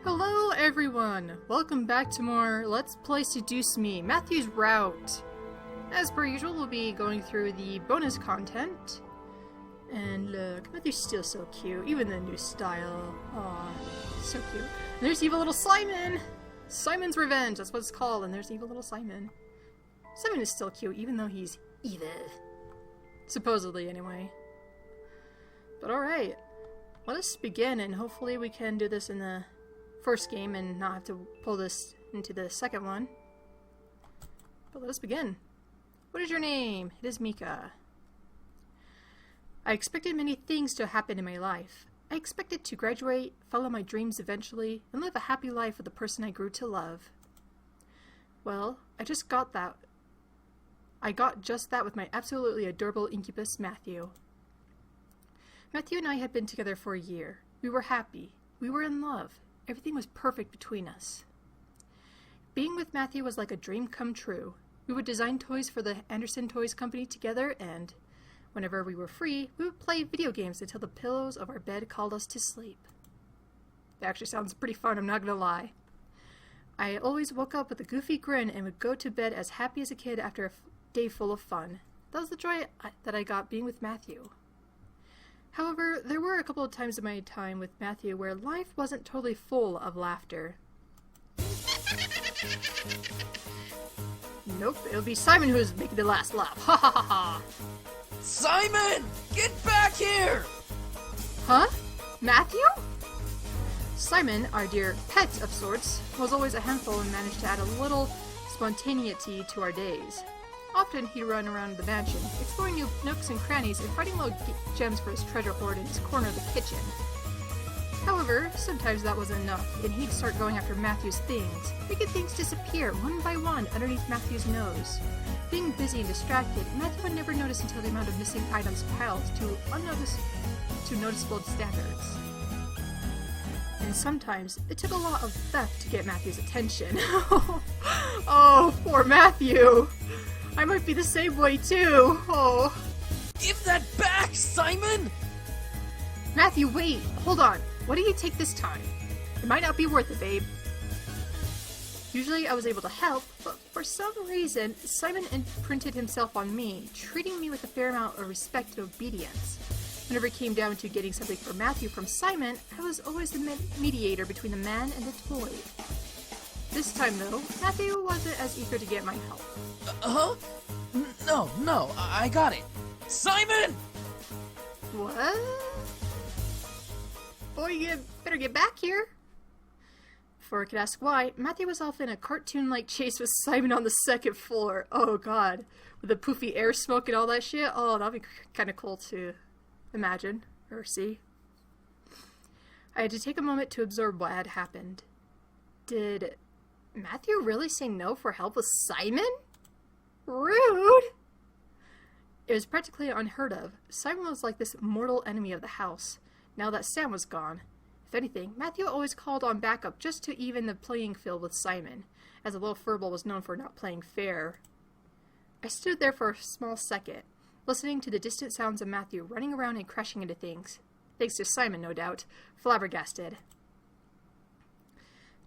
Hello everyone! Welcome back to more Let's Play Seduce Me, Mathews route. As per usual, we'll be going through the bonus content. And look, Mathews still so cute, even the new style. Aw, so cute. And there's evil little Simon! Simon's Revenge, that's what it's called, and there's evil little Simon. Simon is still cute, even though he's evil. Supposedly, anyway. But alright, let us begin, and hopefully we can do this in the first game and not have to pull this into the second one. But let us begin. What is your name? It is Mika. I expected many things to happen in my life. I expected to graduate, follow my dreams eventually, and live a happy life with the person I grew to love. Well, I got just that with my absolutely adorable incubus, Matthew. Matthew and I had been together for a year. We were happy. We were in love. Everything was perfect between us. Being with Matthew was like a dream come true. We would design toys for the Anderson Toys Company together, and whenever we were free, we would play video games until the pillows of our bed called us to sleep. That actually sounds pretty fun, I'm not gonna lie. I always woke up with a goofy grin and would go to bed as happy as a kid after a day full of fun. That was the joy that I got being with Matthew. However, there were a couple of times in my time with Matthew where life wasn't totally full of laughter. Nope, it'll be Simon who's making the last laugh. Ha ha ha ha! Simon! Get back here! Huh? Matthew? Simon, our dear pet of sorts, was always a handful and managed to add a little spontaneity to our days. Often he'd run around the mansion, exploring new nooks and crannies and finding little gems for his treasure hoard in his corner of the kitchen. However, sometimes that wasn't enough, and he'd start going after Matthew's things, making things disappear one by one underneath Matthew's nose. Being busy and distracted, Matthew would never notice until the amount of missing items piled to noticeable standards. And sometimes, it took a lot of theft to get Matthew's attention. Oh, poor Matthew! I might be the same way too! Oh. Give that back, Simon! Matthew, wait! Hold on! What do you take this time? It might not be worth it, babe. Usually I was able to help, but for some reason, Simon imprinted himself on me, treating me with a fair amount of respect and obedience. Whenever it came down to getting something for Matthew from Simon, I was always the mediator between the man and the toy. This time, though, Matthew wasn't as eager to get my help. Huh? No, I got it. Simon! What? Boy, you better get back here. Before I could ask why, Matthew was off in a cartoon-like chase with Simon on the second floor. Oh god. With the poofy air smoke and all that shit. Oh, that'd be kind of cool to imagine or see. I had to take a moment to absorb what had happened. Did Matthew really say no for help with Simon? Rude! It was practically unheard of. Simon was like this mortal enemy of the house, now that Sam was gone. If anything, Matthew always called on backup just to even the playing field with Simon, as the little furball was known for not playing fair. I stood there for a small second, listening to the distant sounds of Matthew running around and crashing into things. Thanks to Simon, no doubt. Flabbergasted.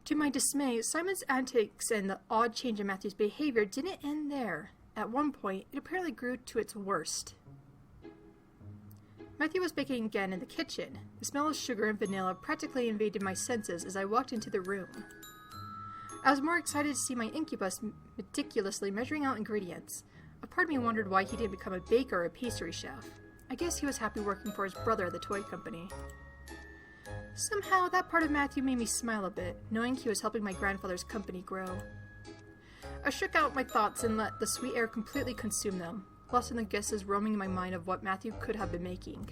To my dismay, Simon's antics and the odd change in Matthew's behavior didn't end there. At one point, it apparently grew to its worst. Matthew was baking again in the kitchen. The smell of sugar and vanilla practically invaded my senses as I walked into the room. I was more excited to see my incubus meticulously measuring out ingredients. A part of me wondered why he didn't become a baker or a pastry chef. I guess he was happy working for his brother at the toy company. Somehow, that part of Matthew made me smile a bit, knowing he was helping my grandfather's company grow. I shook out my thoughts and let the sweet air completely consume them, lost in the guesses roaming in my mind of what Matthew could have been making.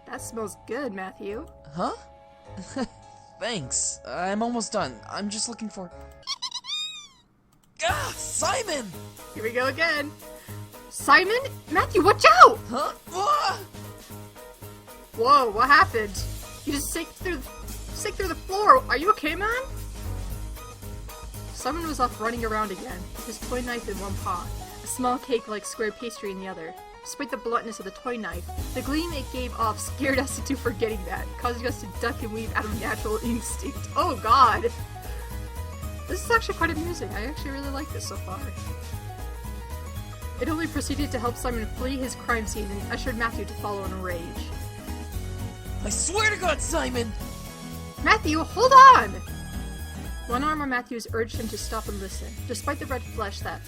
That smells good, Matthew. Huh? Thanks. I'm almost done. I'm just looking for... Ah! Simon! Here we go again. Simon? Matthew, watch out! Huh? Ah! Whoa, what happened? You just sank through the floor. Are you okay, man? Simon was off running around again, his toy knife in one paw, a small cake-like square pastry in the other. Despite the bluntness of the toy knife, the gleam it gave off scared us into forgetting that, causing us to duck and weave out of natural instinct. Oh god! This is actually quite amusing. I actually really like this so far. It only proceeded to help Simon flee his crime scene and ushered Matthew to follow in a rage. I swear to God, Simon! Matthew, hold on! One arm on Mathews urged him to stop and listen, despite the red flush that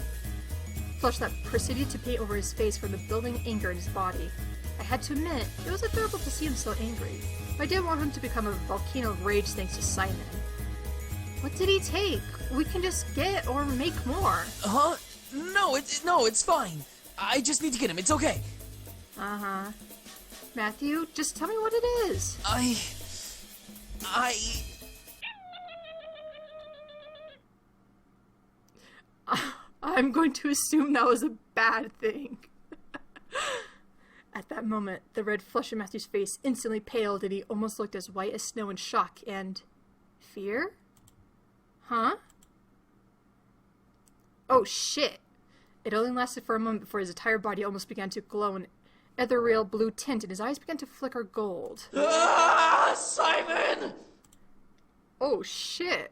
proceeded to paint over his face from the building anger in his body. I had to admit, it was adorable to see him so angry, but I didn't want him to become a volcano of rage thanks to Simon. What did he take? We can just get or make more. Huh? No, it's fine. I just need to get him. It's okay. Uh-huh. Matthew, just tell me what it is. I'm going to assume that was a bad thing. At that moment, the red flush in Matthew's face instantly paled and he almost looked as white as snow in shock and... fear? Huh? Oh shit! It only lasted for a moment before his entire body almost began to glow an ethereal blue tint and his eyes began to flicker gold. Ah, Simon! Oh shit!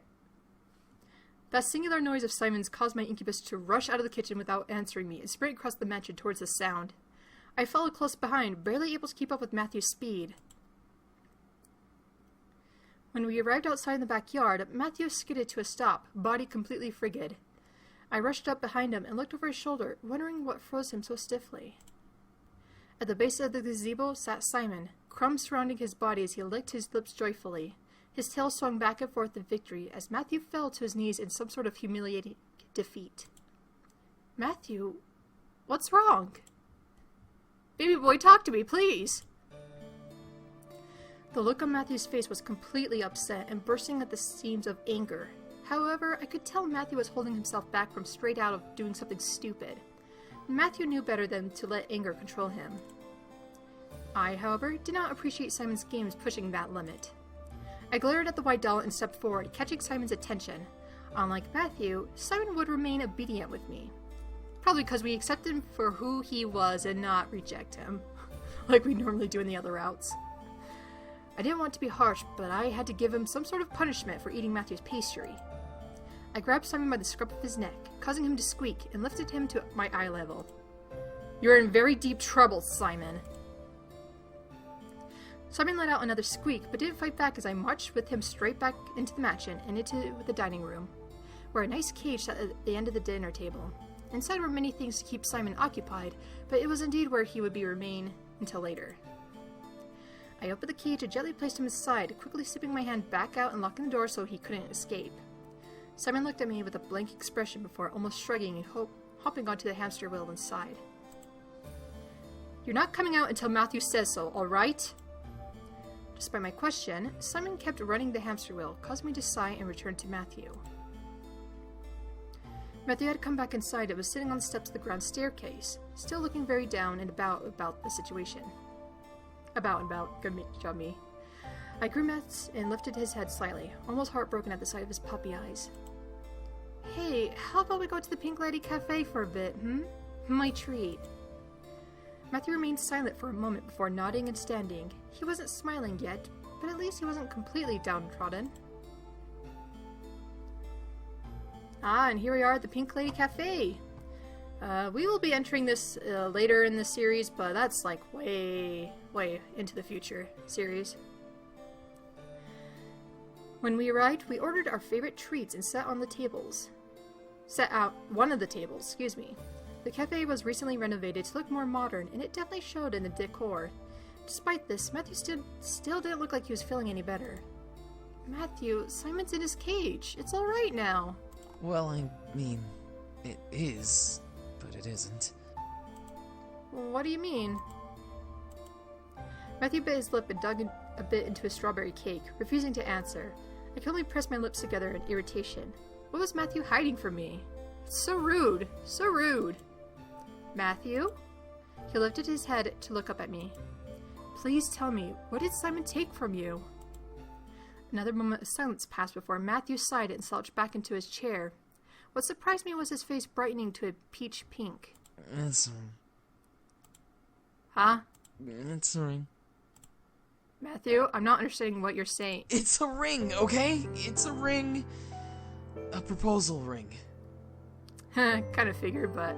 That singular noise of Simon's caused my incubus to rush out of the kitchen without answering me and sprint across the mansion towards the sound. I followed close behind, barely able to keep up with Matthew's speed. When we arrived outside in the backyard, Matthew skidded to a stop, body completely frigid. I rushed up behind him and looked over his shoulder, wondering what froze him so stiffly. At the base of the gazebo sat Simon, crumbs surrounding his body as he licked his lips joyfully. His tail swung back and forth in victory as Matthew fell to his knees in some sort of humiliating defeat. Matthew, what's wrong? Baby boy, talk to me, please! The look on Matthew's face was completely upset and bursting at the seams of anger. However, I could tell Matthew was holding himself back from straight out of doing something stupid. Matthew knew better than to let anger control him. I, however, did not appreciate Simon's games pushing that limit. I glared at the white doll and stepped forward, catching Simon's attention. Unlike Matthew, Simon would remain obedient with me. Probably because we accepted him for who he was and not reject him, like we normally do in the other routes. I didn't want to be harsh, but I had to give him some sort of punishment for eating Matthew's pastry. I grabbed Simon by the scruff of his neck, causing him to squeak, and lifted him to my eye level. You're in very deep trouble, Simon. Simon let out another squeak, but didn't fight back as I marched with him straight back into the mansion and into the dining room, where a nice cage sat at the end of the dinner table. Inside were many things to keep Simon occupied, but it was indeed where he would remain until later. I opened the cage and gently placed him aside, quickly slipping my hand back out and locking the door so he couldn't escape. Simon looked at me with a blank expression before almost shrugging and hopping onto the hamster wheel inside. You're not coming out until Matthew says so, alright? Despite my question, Simon kept running the hamster wheel, causing me to sigh and return to Matthew. Matthew had come back inside and was sitting on the steps of the ground staircase, still looking very down and about the situation. Good job, me. I grimaced and lifted his head slightly, almost heartbroken at the sight of his puppy eyes. Hey, how about we go to the Pink Lady Cafe for a bit, My treat. Matthew remained silent for a moment before nodding and standing. He wasn't smiling yet, but at least he wasn't completely downtrodden. Ah, and here we are at the Pink Lady Cafe. We will be entering this later in the series, but that's like way into the future series. When we arrived, we ordered our favorite treats and sat out one of the tables, excuse me. The cafe was recently renovated to look more modern, and it definitely showed in the decor. Despite this, Matthew still didn't look like he was feeling any better. Matthew, Simon's in his cage. It's alright now. Well, I mean, it is, but it isn't. What do you mean? Matthew bit his lip and dug a bit into his strawberry cake, refusing to answer. I could only press my lips together in irritation. What was Matthew hiding from me? It's so rude. So rude. Matthew? He lifted his head to look up at me. Please tell me, what did Simon take from you? Another moment of silence passed before Matthew sighed and slouched back into his chair. What surprised me was his face brightening to a peach pink. Huh? It's a ring. Matthew, I'm not understanding what you're saying. It's a ring, okay? It's a ring. A proposal ring. Kind of figured, but...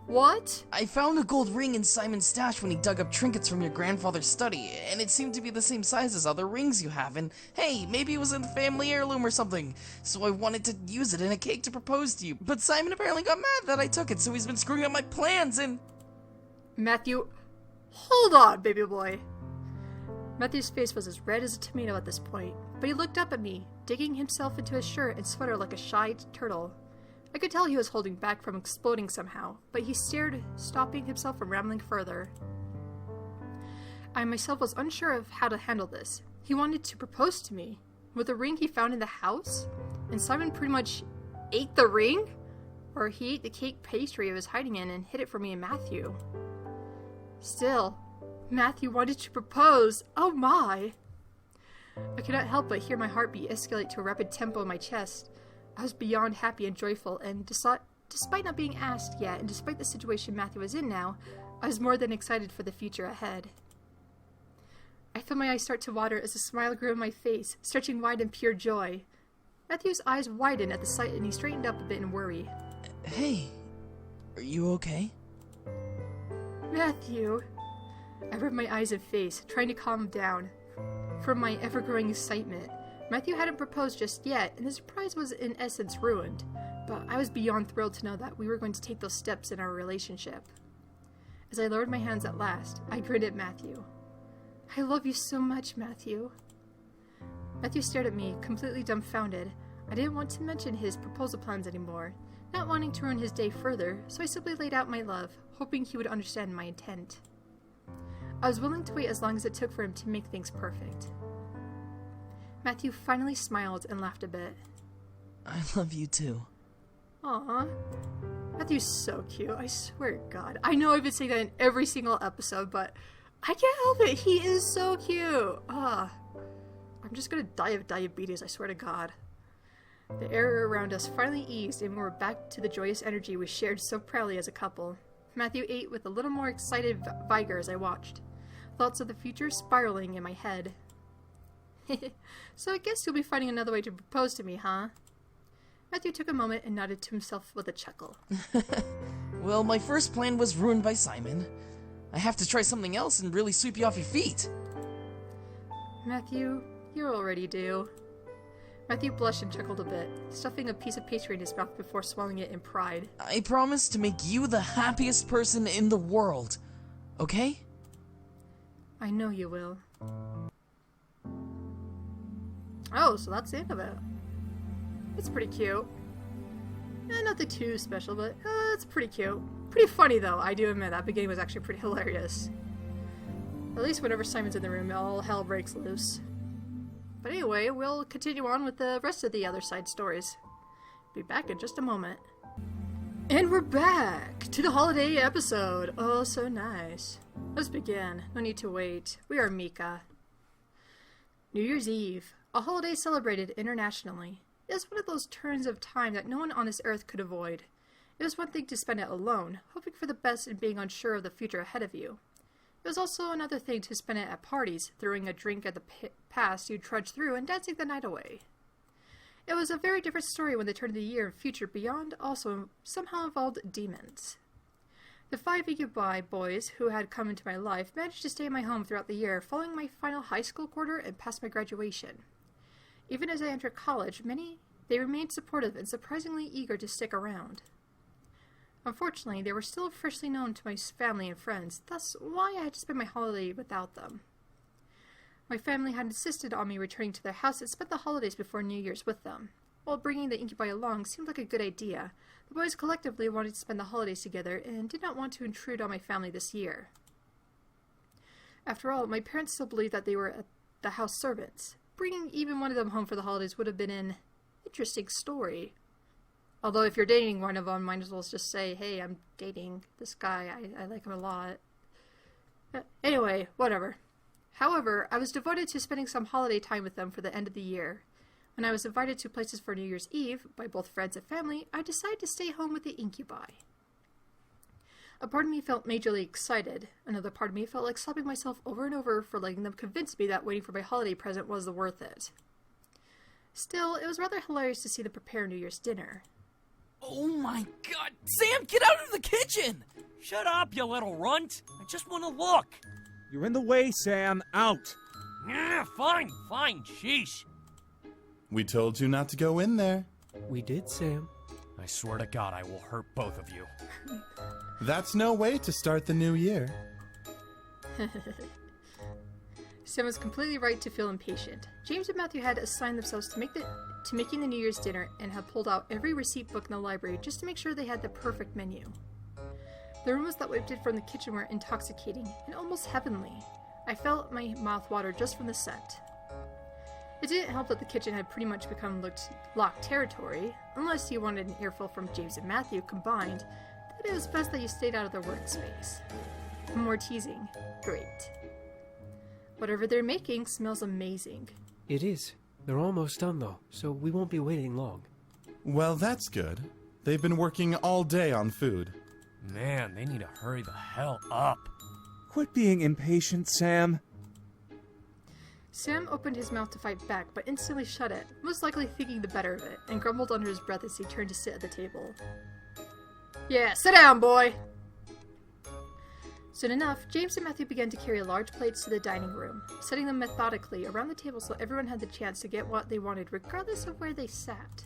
What? I found a gold ring in Simon's stash when he dug up trinkets from your grandfather's study, and it seemed to be the same size as other rings you have, and hey, maybe it was in the family heirloom or something, so I wanted to use it in a cake to propose to you, but Simon apparently got mad that I took it, so he's been screwing up my plans, and... Matthew, hold on, baby boy. Matthew's face was as red as a tomato at this point, but he looked up at me, digging himself into his shirt and sweater like a shy turtle. I could tell he was holding back from exploding somehow, but he stared, stopping himself from rambling further. I myself was unsure of how to handle this. He wanted to propose to me, with a ring he found in the house, and Simon pretty much ate the ring? Or he ate the cake pastry I was hiding in and hid it for me and Matthew. Still, Matthew wanted to propose. Oh my! I could not help but hear my heartbeat escalate to a rapid tempo in my chest. I was beyond happy and joyful, and despite not being asked yet, and despite the situation Matthew was in now, I was more than excited for the future ahead. I felt my eyes start to water as a smile grew on my face, stretching wide in pure joy. Matthew's eyes widened at the sight, and he straightened up a bit in worry. Hey, are you okay? Matthew! I rubbed my eyes and face, trying to calm him down. From my ever-growing excitement, Matthew hadn't proposed just yet, and the surprise was in essence ruined, but I was beyond thrilled to know that we were going to take those steps in our relationship. As I lowered my hands at last, I grinned at Matthew. I love you so much, Matthew. Matthew stared at me, completely dumbfounded. I didn't want to mention his proposal plans anymore, not wanting to ruin his day further, so I simply laid out my love, hoping he would understand my intent. I was willing to wait as long as it took for him to make things perfect. Matthew finally smiled and laughed a bit. I love you too. Aww. Matthew's so cute, I swear to God. I know I've been saying that in every single episode, but I can't help it. He is so cute. I'm just gonna die of diabetes, I swear to God. The air around us finally eased, and we were back to the joyous energy we shared so proudly as a couple. Matthew ate with a little more excited vigor as I watched, thoughts of the future spiraling in my head. So I guess you'll be finding another way to propose to me, huh? Matthew took a moment and nodded to himself with a chuckle. Well, my first plan was ruined by Simon. I have to try something else and really sweep you off your feet. Matthew, you already do. Matthew blushed and chuckled a bit, stuffing a piece of pastry in his mouth before swallowing it in pride. I promise to make you the happiest person in the world, okay? I know you will. Oh, so that's the end of it. It's pretty cute. Nothing too special, but it's pretty cute. Pretty funny, though. I do admit that beginning was actually pretty hilarious. At least whenever Simon's in the room, all hell breaks loose. But anyway, we'll continue on with the rest of the other side stories. Be back in just a moment. And we're back to the holiday episode. Oh, so nice. Let's begin. No need to wait. We are Mika. New Year's Eve, a holiday celebrated internationally. It was one of those turns of time that no one on this earth could avoid. It was one thing to spend it alone, hoping for the best and being unsure of the future ahead of you. It was also another thing to spend it at parties, throwing a drink at the past you'd trudge through and dancing the night away. It was a very different story when the turn of the year and future beyond also somehow involved demons. The 5 Incubi boys who had come into my life managed to stay in my home throughout the year, following my final high school quarter and past my graduation. Even as I entered college, they remained supportive and surprisingly eager to stick around. Unfortunately, they were still freshly known to my family and friends, thus why I had to spend my holiday without them. My family had insisted on me returning to their house and spent the holidays before New Year's with them. While bringing the Incubi along seemed like a good idea, the boys collectively wanted to spend the holidays together and did not want to intrude on my family this year. After all, my parents still believed that they were the house servants. Bringing even one of them home for the holidays would have been an interesting story. Although if you're dating one of them, might as well just say, hey, I'm dating this guy, I like him a lot. Anyway, whatever. However, I was devoted to spending some holiday time with them for the end of the year. When I was invited to places for New Year's Eve by both friends and family, I decided to stay home with the Incubi. A part of me felt majorly excited. Another part of me felt like slapping myself over and over for letting them convince me that waiting for my holiday present was worth it. Still, it was rather hilarious to see them prepare New Year's dinner. Oh my god! Sam, get out of the kitchen! Shut up, you little runt! I just want to look! You're in the way, Sam. Out! Yeah, fine, sheesh. We told you not to go in there. We did, Sam. I swear to God I will hurt both of you. That's no way to start the new year. Sam was completely right to feel impatient. James and Matthew had assigned themselves to making the New Year's dinner and had pulled out every receipt book in the library just to make sure they had the perfect menu. The aromas that wafted from the kitchen were intoxicating and almost heavenly. I felt my mouth water just from the scent. It didn't help that the kitchen had pretty much become locked territory, unless you wanted an earful from James and Matthew combined, that it was best that you stayed out of their workspace. More teasing. Great. Whatever they're making smells amazing. It is. They're almost done, though, so we won't be waiting long. Well, that's good. They've been working all day on food. Man, they need to hurry the hell up. Quit being impatient, Sam. Sam opened his mouth to fight back, but instantly shut it, most likely thinking the better of it, and grumbled under his breath as he turned to sit at the table. Yeah, sit down, boy! Soon enough, James and Matthew began to carry large plates to the dining room, setting them methodically around the table so everyone had the chance to get what they wanted regardless of where they sat.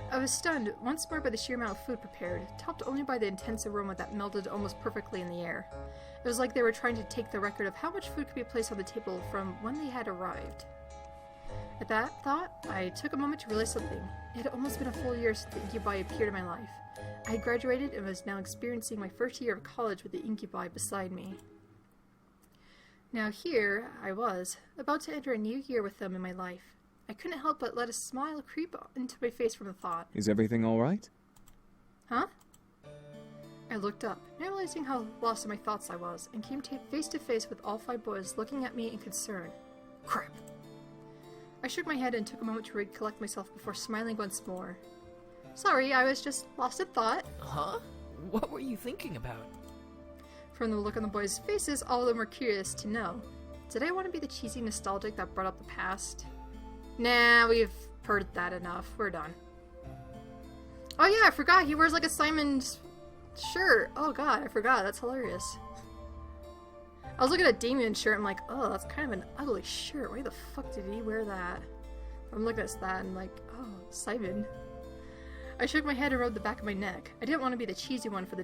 I was stunned once more by the sheer amount of food prepared, topped only by the intense aroma that melded almost perfectly in the air. It was like they were trying to take the record of how much food could be placed on the table from when they had arrived. At that thought, I took a moment to realize something. It had almost been a full year since the incubi appeared in my life. I had graduated and was now experiencing my first year of college with the incubi beside me. Now here I was, about to enter a new year with them in my life. I couldn't help but let a smile creep into my face from the thought. Is everything all right? Huh? I looked up, not realizing how lost in my thoughts I was, and came face to face with all 5 boys looking at me in concern. Crap. I shook my head and took a moment to recollect myself before smiling once more. Sorry, I was just lost in thought. Huh? What were you thinking about? From the look on the boys' faces, all of them were curious to know. Did I want to be the cheesy nostalgic that brought up the past? Nah, we've heard that enough. We're done. Oh yeah, I forgot. He wears like a Simon's shirt. Oh god, I forgot. That's hilarious. I was looking at Damien's shirt. I'm like, oh, that's kind of an ugly shirt. Why the fuck did he wear that? I'm looking at that and like, oh, Simon. I shook my head and rubbed the back of my neck. I didn't want to be the cheesy one for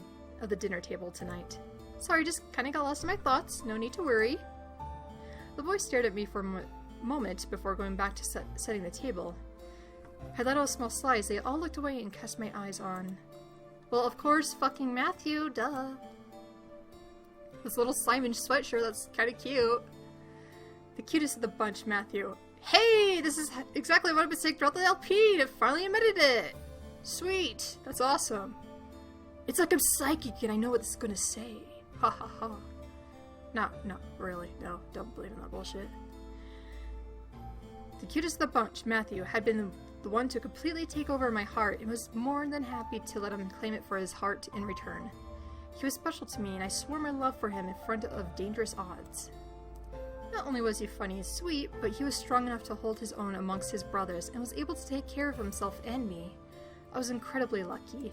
the dinner table tonight. Sorry, just kind of got lost in my thoughts. No need to worry. The boy stared at me for a moment before going back to setting the table. I let out a small sigh as they all looked away and cast my eyes on... Well, of course, fucking Matthew, duh. This little Simon sweatshirt, that's kind of cute. The cutest of the bunch, Matthew. Hey, this is exactly what I've been saying throughout the LP! It finally admitted it! Sweet! That's awesome. It's like I'm psychic and I know what this is gonna say. Ha ha ha. No, really. No, don't believe in that bullshit. The cutest of the bunch, Matthew, had been the one to completely take over my heart and was more than happy to let him claim it for his heart in return. He was special to me and I swore my love for him in front of dangerous odds. Not only was he funny and sweet, but he was strong enough to hold his own amongst his brothers and was able to take care of himself and me. I was incredibly lucky.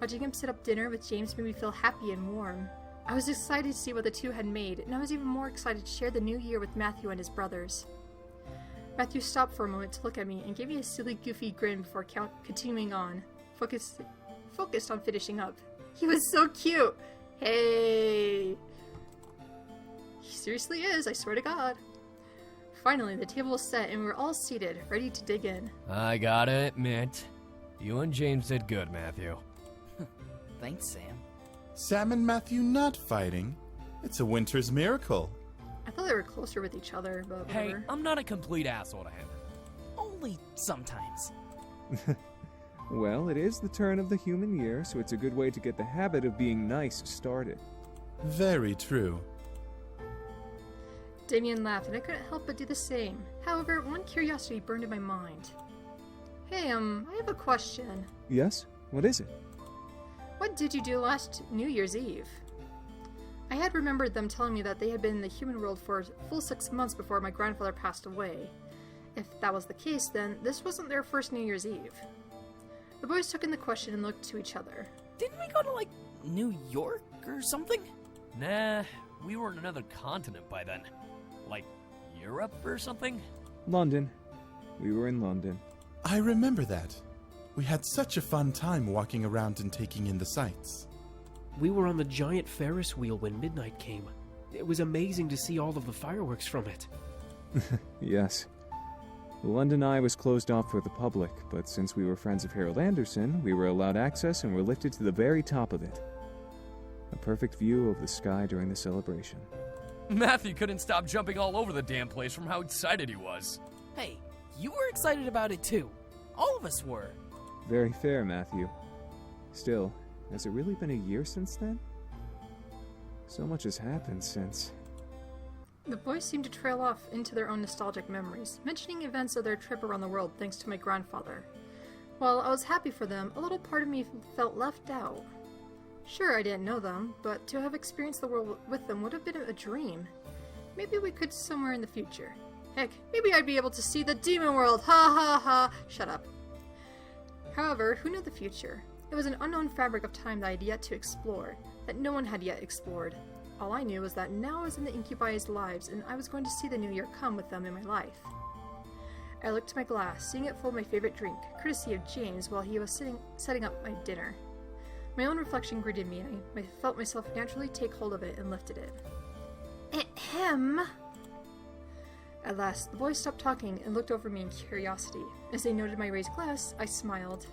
Watching him set up dinner with James made me feel happy and warm. I was excited to see what the two had made, and I was even more excited to share the new year with Matthew and his brothers. Matthew stopped for a moment to look at me and gave me a silly, goofy grin before continuing on, focused on finishing up. He was so cute! Hey! He seriously is, I swear to God. Finally, the table was set and we were all seated, ready to dig in. I gotta admit, you and James did good, Matthew. Thanks, Sam. Sam and Matthew not fighting? It's a winter's miracle. I thought they were closer with each other, but Hey, whatever. I'm not a complete asshole to him. Only sometimes. Well, it is the turn of the human year, so it's a good way to get the habit of being nice started. Very true. Damien laughed and I couldn't help but do the same. However, one curiosity burned in my mind. Hey, I have a question. Yes? What is it? What did you do last New Year's Eve? I had remembered them telling me that they had been in the human world for a full 6 months before my grandfather passed away. If that was the case, then this wasn't their first New Year's Eve. The boys took in the question and looked to each other. Didn't we go to, like, New York or something? Nah, we were in another continent by then. Like, Europe or something? London. We were in London. I remember that. We had such a fun time walking around and taking in the sights. We were on the giant Ferris wheel when midnight came. It was amazing to see all of the fireworks from it. Yes. The London Eye was closed off for the public, but since we were friends of Harold Anderson, we were allowed access and were lifted to the very top of it. A perfect view of the sky during the celebration. Matthew couldn't stop jumping all over the damn place from how excited he was. Hey, you were excited about it too. All of us were. Very fair, Matthew. Still, has it really been a year since then? So much has happened since. The boys seemed to trail off into their own nostalgic memories, mentioning events of their trip around the world thanks to my grandfather. While I was happy for them, a little part of me felt left out. Sure, I didn't know them, but to have experienced the world with them would have been a dream. Maybe we could somewhere in the future. Heck, maybe I'd be able to see the demon world! Ha ha ha! Shut up. However, who knew the future? It was an unknown fabric of time that I had yet to explore, that no one had yet explored. All I knew was that now I was in the incubi's lives, and I was going to see the new year come with them in my life. I looked to my glass, seeing it full of my favorite drink, courtesy of James, while he was setting up my dinner. My own reflection greeted me, and I felt myself naturally take hold of it and lifted it. Ahem! At last, the boys stopped talking and looked over me in curiosity. As they noted my raised glass, I smiled.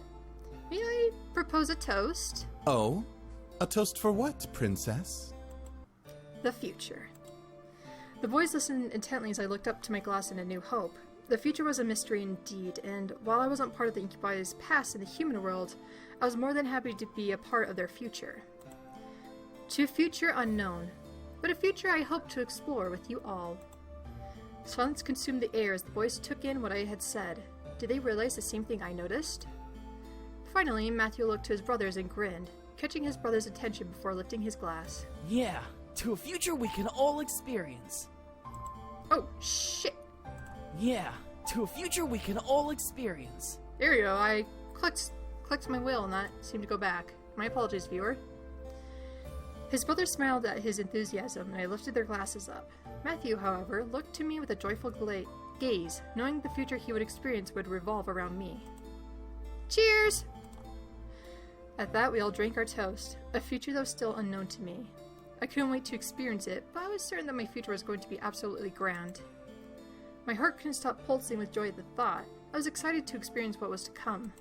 May I propose a toast? Oh? A toast for what, princess? The future. The boys listened intently as I looked up to my glass in a new hope. The future was a mystery indeed, and while I wasn't part of the incubi's past in the human world, I was more than happy to be a part of their future. To a future unknown, but a future I hope to explore with you all. Silence consumed the air as the boys took in what I had said. Did they realize the same thing I noticed? Finally, Matthew looked to his brothers and grinned, catching his brother's attention before lifting his glass. Yeah, to a future we can all experience. Oh, shit! Yeah, to a future we can all experience. There you go, I clicked my wheel and that seemed to go back. My apologies, viewer. His brother smiled at his enthusiasm and I lifted their glasses up. Matthew, however, looked to me with a joyful gaze, knowing the future he would experience would revolve around me. Cheers! At that, we all drank our toast, a future that was still unknown to me. I couldn't wait to experience it, but I was certain that my future was going to be absolutely grand. My heart couldn't stop pulsing with joy at the thought. I was excited to experience what was to come.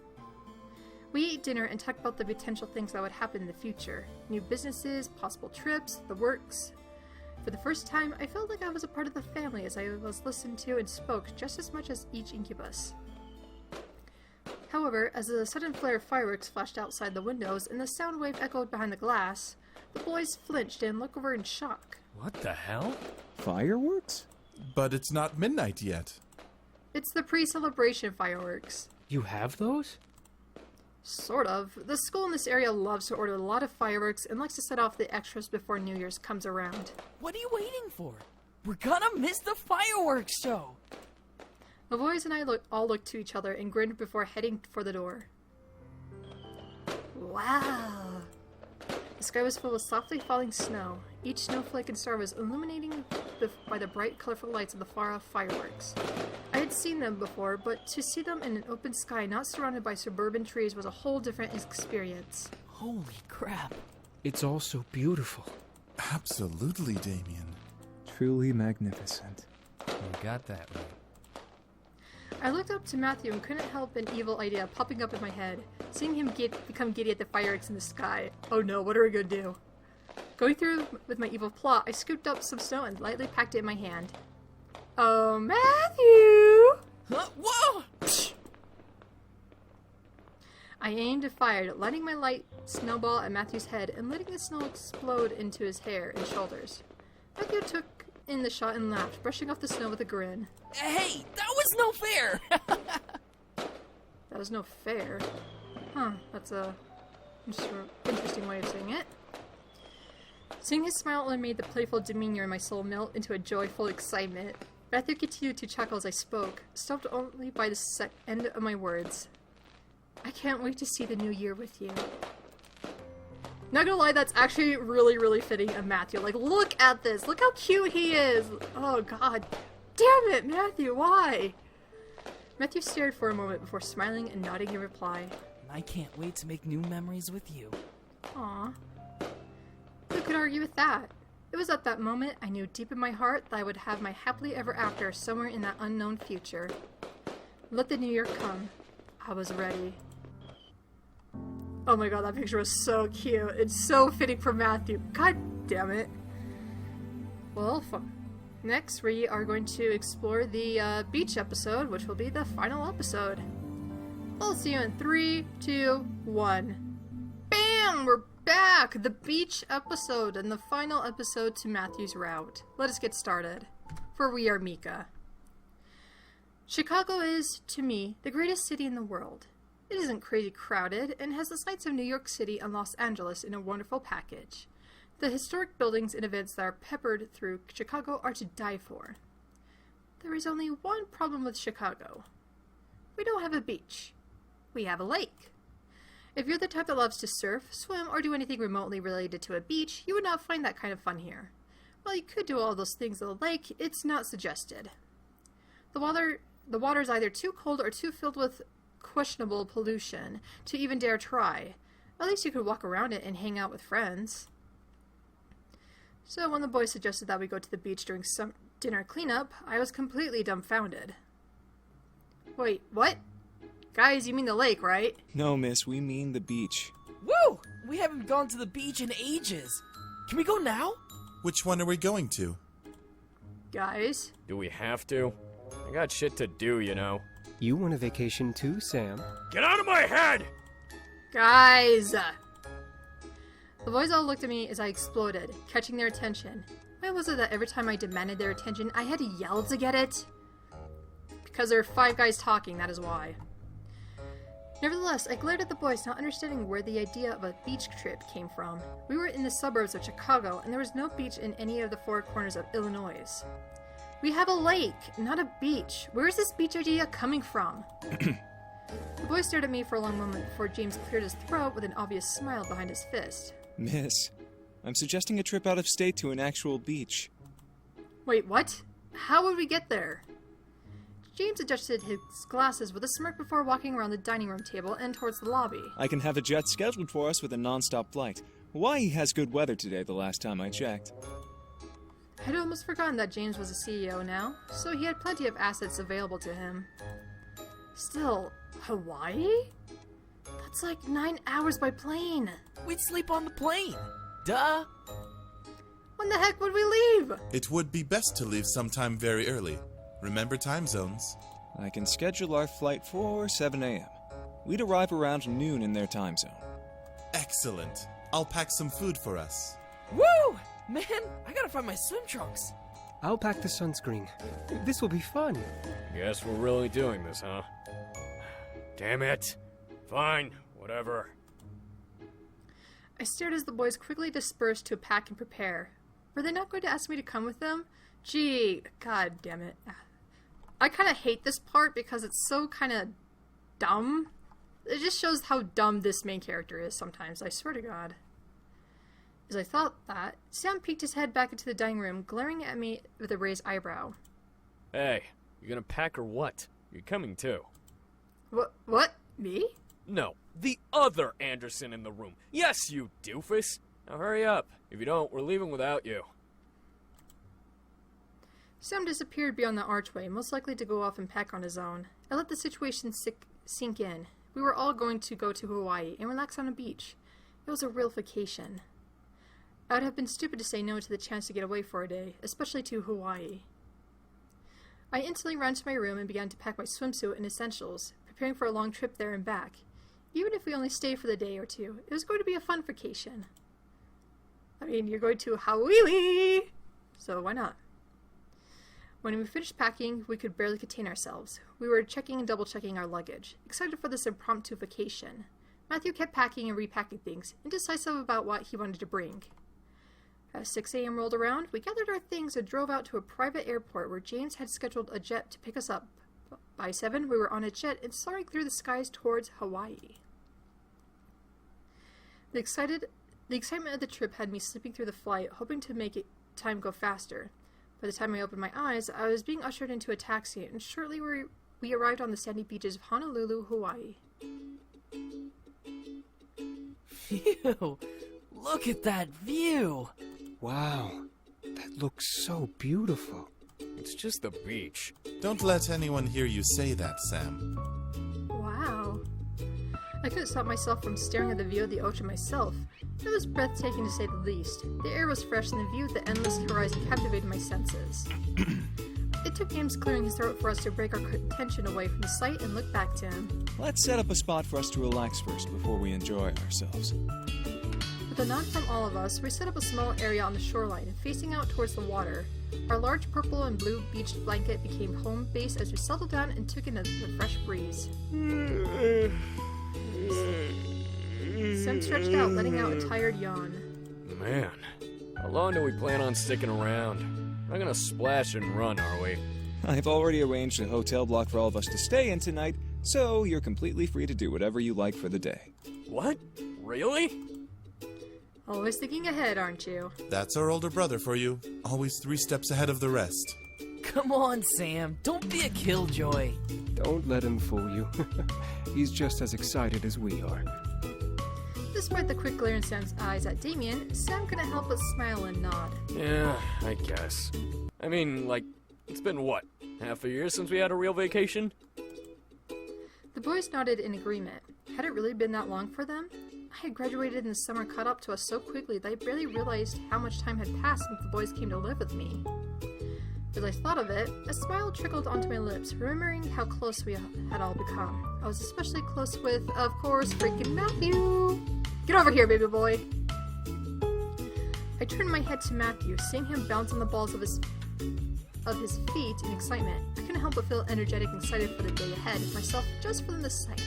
We ate dinner and talked about the potential things that would happen in the future. New businesses, possible trips, the works. For the first time, I felt like I was a part of the family as I was listened to and spoke just as much as each incubus. However, as a sudden flare of fireworks flashed outside the windows and the sound wave echoed behind the glass, the boys flinched and looked over in shock. What the hell? Fireworks? But it's not midnight yet. It's the pre-celebration fireworks. You have those? Sort of. The school in this area loves to order a lot of fireworks and likes to set off the extras before New Year's comes around. What are you waiting for? We're gonna miss the fireworks show! The boys and I all looked to each other and grinned before heading for the door. Wow! The sky was full of softly falling snow. Each snowflake and star was illuminating by the bright, colorful lights of the far-off fireworks. I had seen them before, but to see them in an open sky not surrounded by suburban trees was a whole different experience. Holy crap. It's all so beautiful. Absolutely, Damien. Truly magnificent. You got that right. I looked up to Matthew and couldn't help an evil idea popping up in my head, seeing him become giddy at the fireworks in the sky. Oh no, what are we gonna do? Going through with my evil plot, I scooped up some snow and lightly packed it in my hand. Oh, Matthew! Huh? Whoa! I aimed and fired, letting my light snowball at Matthew's head and letting the snow explode into his hair and shoulders. Matthew took in the shot and laughed, brushing off the snow with a grin. Hey, that was no fair! That was no fair. Huh, that's a Interesting way of saying it. Seeing his smile only made the playful demeanor in my soul melt into a joyful excitement. Matthew continued to chuckle as I spoke, stopped only by the end of my words. I can't wait to see the new year with you. Not gonna lie, that's actually really, really fitting of Matthew. Like, look at this. Look how cute he is. Oh, God. Damn it, Matthew, why? Matthew stared for a moment before smiling and nodding in reply. I can't wait to make new memories with you. Aw. Who could argue with that? It was at that moment I knew deep in my heart that I would have my happily ever after somewhere in that unknown future. Let the new year come. I was ready. Oh my god, that picture was so cute. It's so fitting for Matthew. God damn it. Well, next we are going to explore the beach episode, which will be the final episode. I'll see you in 3, 2, 1. Bam! We're back! The beach episode and the final episode to Matthew's route. Let us get started. For we are Mika. Chicago is, to me, the greatest city in the world. It isn't crazy crowded and has the sights of New York City and Los Angeles in a wonderful package. The historic buildings and events that are peppered through Chicago are to die for. There is only one problem with Chicago. We don't have a beach. We have a lake. If you're the type that loves to surf, swim, or do anything remotely related to a beach, you would not find that kind of fun here. While you could do all those things at the lake, it's not suggested. The water is either too cold or too filled with questionable pollution to even dare try. At least you could walk around it and hang out with friends. So when the boys suggested that we go to the beach during some dinner cleanup, I was completely dumbfounded. Wait, what? Guys, you mean the lake, right? No, miss, we mean the beach. Woo! We haven't gone to the beach in ages. Can we go now? Which one are we going to? Guys? Do we have to? I got shit to do, you know. You want a vacation too, Sam? Get out of my head! Guys! The boys all looked at me as I exploded, catching their attention. Why was it that every time I demanded their attention, I had to yell to get it? Because there are 5 guys talking, that is why. Nevertheless, I glared at the boys, not understanding where the idea of a beach trip came from. We were in the suburbs of Chicago, and there was no beach in any of the 4 corners of Illinois. We have a lake, not a beach. Where is this beach idea coming from? The boy stared at me for a long moment before James cleared his throat with an obvious smile behind his fist. Miss, I'm suggesting a trip out of state to an actual beach. Wait, what? How would we get there? James adjusted his glasses with a smirk before walking around the dining room table and towards the lobby. I can have a jet scheduled for us with a non-stop flight. Hawaii has good weather today the last time I checked. I'd almost forgotten that James was a CEO now, so he had plenty of assets available to him. Still, Hawaii? That's like 9 hours by plane. We'd sleep on the plane. Duh. When the heck would we leave? It would be best to leave sometime very early. Remember time zones. I can schedule our flight for 7 a.m. We'd arrive around noon in their time zone. Excellent. I'll pack some food for us. Woo! Man, I gotta find my swim trunks. I'll pack the sunscreen. This will be fun. Guess we're really doing this, huh? Damn it. Fine, whatever. I stared as the boys quickly dispersed to pack and prepare. Were they not going to ask me to come with them? Gee, god damn it. I kind of hate this part because it's so kind of dumb. It just shows how dumb this main character is sometimes, I swear to god. As I thought that, Sam peeked his head back into the dining room, glaring at me with a raised eyebrow. Hey, you gonna pack or what? You're coming too. What? Me? No, the other Anderson in the room. Yes, you doofus. Now hurry up. If you don't, we're leaving without you. Sam disappeared beyond the archway, most likely to go off and pack on his own. I let the situation sink in. We were all going to go to Hawaii and relax on a beach. It was a real vacation. I would have been stupid to say no to the chance to get away for a day, especially to Hawaii. I instantly ran to my room and began to pack my swimsuit and essentials, preparing for a long trip there and back. Even if we only stay for the day or two, it was going to be a fun vacation. I mean, you're going to Hawaii, so why not? When we finished packing, we could barely contain ourselves. We were checking and double-checking our luggage, excited for this impromptu vacation. Matthew kept packing and repacking things, indecisive about what he wanted to bring. As 6 a.m. rolled around, we gathered our things and drove out to a private airport where James had scheduled a jet to pick us up. By 7, we were on a jet and soaring through the skies towards Hawaii. The excitement of the trip had me sleeping through the flight, hoping to make time go faster. By the time I opened my eyes, I was being ushered into a taxi, and shortly we arrived on the sandy beaches of Honolulu, Hawaii. Phew! Look at that view! Wow, that looks so beautiful. It's just the beach. Don't let anyone hear you say that, Sam. Wow. I couldn't stop myself from staring at the view of the ocean myself. It was breathtaking to say the least. The air was fresh and the view of the endless horizon captivated my senses. It took James clearing his throat for us to break our attention away from the sight and look back to him. Let's set up a spot for us to relax first before we enjoy ourselves. With a nod from all of us, we set up a small area on the shoreline, facing out towards the water. Our large purple and blue beach blanket became home base as we settled down and took in the fresh breeze. Sam stretched out, letting out a tired yawn. Man, how long do we plan on sticking around? We're not gonna splash and run, are we? I've already arranged a hotel block for all of us to stay in tonight, so you're completely free to do whatever you like for the day. What? Really? Always thinking ahead, aren't you? That's our older brother for you. Always 3 steps ahead of the rest. Come on, Sam. Don't be a killjoy. Don't let him fool you. He's just as excited as we are. Despite the quick glare in Sam's eyes at Damien, Sam couldn't help but smile and nod. Yeah, I guess. I mean, like, it's been what? Half a year since we had a real vacation? The boys nodded in agreement. Had it really been that long for them? I had graduated and the summer caught up to us so quickly that I barely realized how much time had passed since the boys came to live with me. As I thought of it, a smile trickled onto my lips, remembering how close we had all become. I was especially close with, of course, freaking Matthew! Get over here, baby boy! I turned my head to Matthew, seeing him bounce on the balls of his feet in excitement. I couldn't help but feel energetic and excited for the day ahead, myself just from the sight.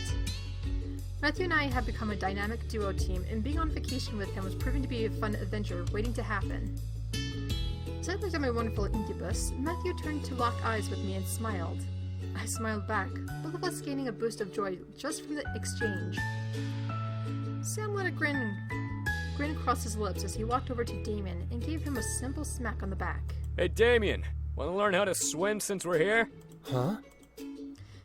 Matthew and I had become a dynamic duo team, and being on vacation with him was proving to be a fun adventure waiting to happen. As I looked at my wonderful incubus, Matthew turned to lock eyes with me and smiled. I smiled back, both of us gaining a boost of joy just from the exchange. Sam let a grin across his lips as he walked over to Damien and gave him a simple smack on the back. Hey, Damien, wanna learn how to swim since we're here? Huh?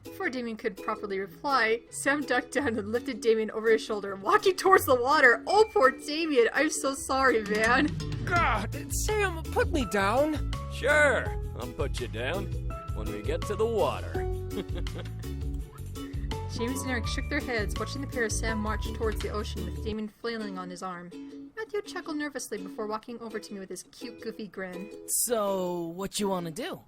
Before Damien could properly reply, Sam ducked down and lifted Damien over his shoulder, walking towards the water. Oh, poor Damien! I'm so sorry, man. God, Sam, put me down. Sure, I'll put you down when we get to the water. James and Eric shook their heads, watching the pair of Sam march towards the ocean with Damien flailing on his arm. Matthew chuckled nervously before walking over to me with his cute, goofy grin. So, what you wanna do?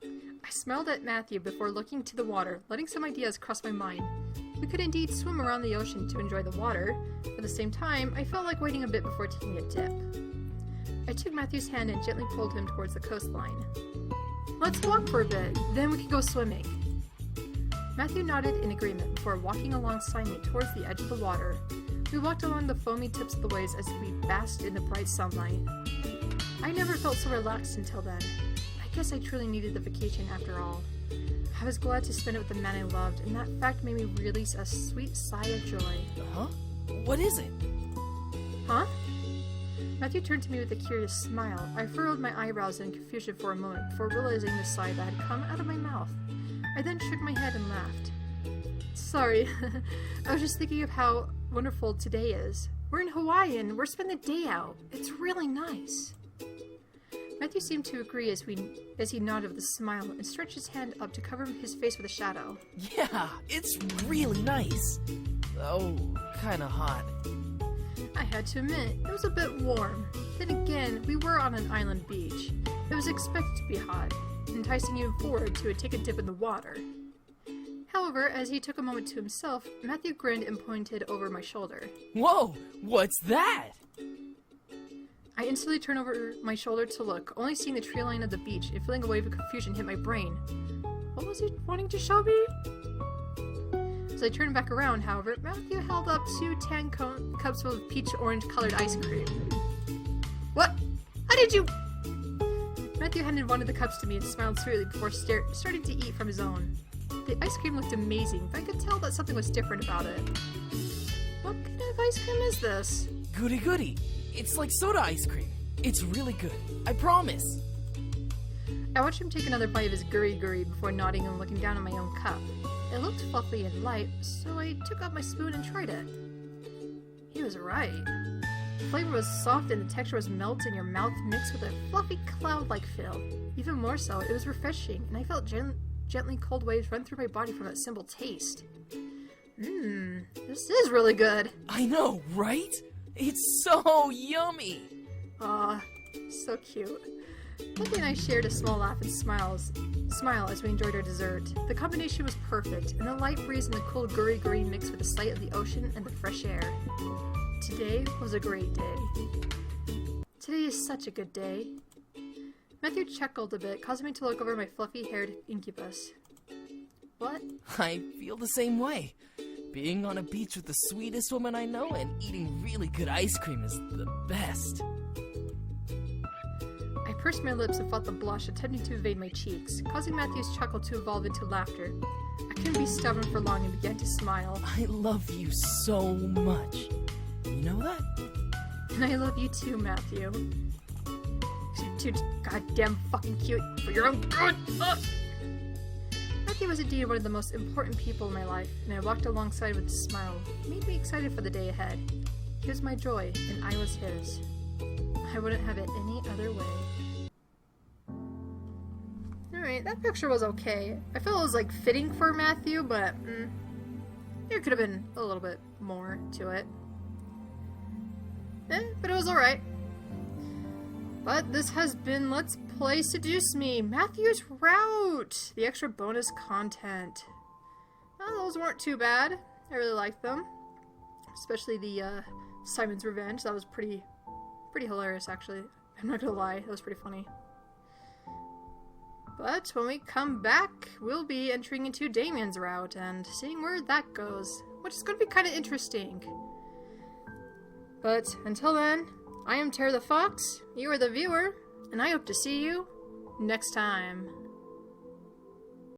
I smiled at Matthew before looking to the water, letting some ideas cross my mind. We could indeed swim around the ocean to enjoy the water. At the same time, I felt like waiting a bit before taking a dip. I took Matthew's hand and gently pulled him towards the coastline. Let's walk for a bit, then we can go swimming. Matthew nodded in agreement before walking alongside me towards the edge of the water. We walked along the foamy tips of the waves as we basked in the bright sunlight. I never felt so relaxed until then. I guess I truly needed the vacation after all. I was glad to spend it with the man I loved, and that fact made me release a sweet sigh of joy. Huh? What is it? Huh? Matthew turned to me with a curious smile. I furrowed my eyebrows in confusion for a moment before realizing the sigh that had come out of my mouth. I then shook my head and laughed. Sorry, I was just thinking of how wonderful today is. We're in Hawaii and we're spending the day out. It's really nice. Matthew seemed to agree as he nodded with a smile and stretched his hand up to cover his face with a shadow. Yeah, it's really nice. Oh, kinda hot. I had to admit, it was a bit warm. Then again, we were on an island beach. It was expected to be hot, enticing you forward to take a dip in the water. However, as he took a moment to himself, Matthew grinned and pointed over my shoulder. Whoa, what's that? I instantly turned over my shoulder to look, only seeing the tree line of the beach and feeling a wave of confusion hit my brain. What was he wanting to show me? As I turned back around, however, Matthew held up 2 tan cups full of peach-orange colored ice cream. What? How did you... Matthew handed one of the cups to me and smiled sweetly before starting to eat from his own. The ice cream looked amazing, but I could tell that something was different about it. What kind of ice cream is this? Goody goody. It's like soda ice cream. It's really good. I promise. I watched him take another bite of his guri before nodding and looking down at my own cup. It looked fluffy and light, so I took out my spoon and tried it. He was right. The flavor was soft and the texture was melt in your mouth mixed with a fluffy cloud-like feel. Even more so, it was refreshing, and I felt gently cold waves run through my body from that simple taste. This is really good. I know, right? It's so yummy. Aw, so cute. Lucky and I shared a small laugh and smile as we enjoyed our dessert. The combination was perfect, and the light breeze and the cool guri mixed with the sight of the ocean and the fresh air. Today was a great day. Today is such a good day. Matthew chuckled a bit, causing me to look over my fluffy-haired incubus. What? I feel the same way. Being on a beach with the sweetest woman I know and eating really good ice cream is the best. I pursed my lips and felt the blush attempting to evade my cheeks, causing Matthew's chuckle to evolve into laughter. I couldn't be stubborn for long and began to smile. I love you so much. You know that? And I love you too, Matthew. You're too goddamn fucking cute for your own good. Matthew was indeed one of the most important people in my life, and I walked alongside with a smile. It made me excited for the day ahead. He was my joy, and I was his. I wouldn't have it any other way. Alright, that picture was okay. I felt it was like fitting for Matthew, but there could have been a little bit more to it. But it was alright. But this has been Let's Play Seduce Me, Mathew's Route, the extra bonus content. Well, those weren't too bad. I really liked them. Especially the Simon's Revenge. That was pretty hilarious, actually. I'm not gonna lie, that was pretty funny. But when we come back, we'll be entering into Damien's route and seeing where that goes, which is going to be kind of interesting. But until then, I am Tara the Fox, you are the viewer, and I hope to see you next time.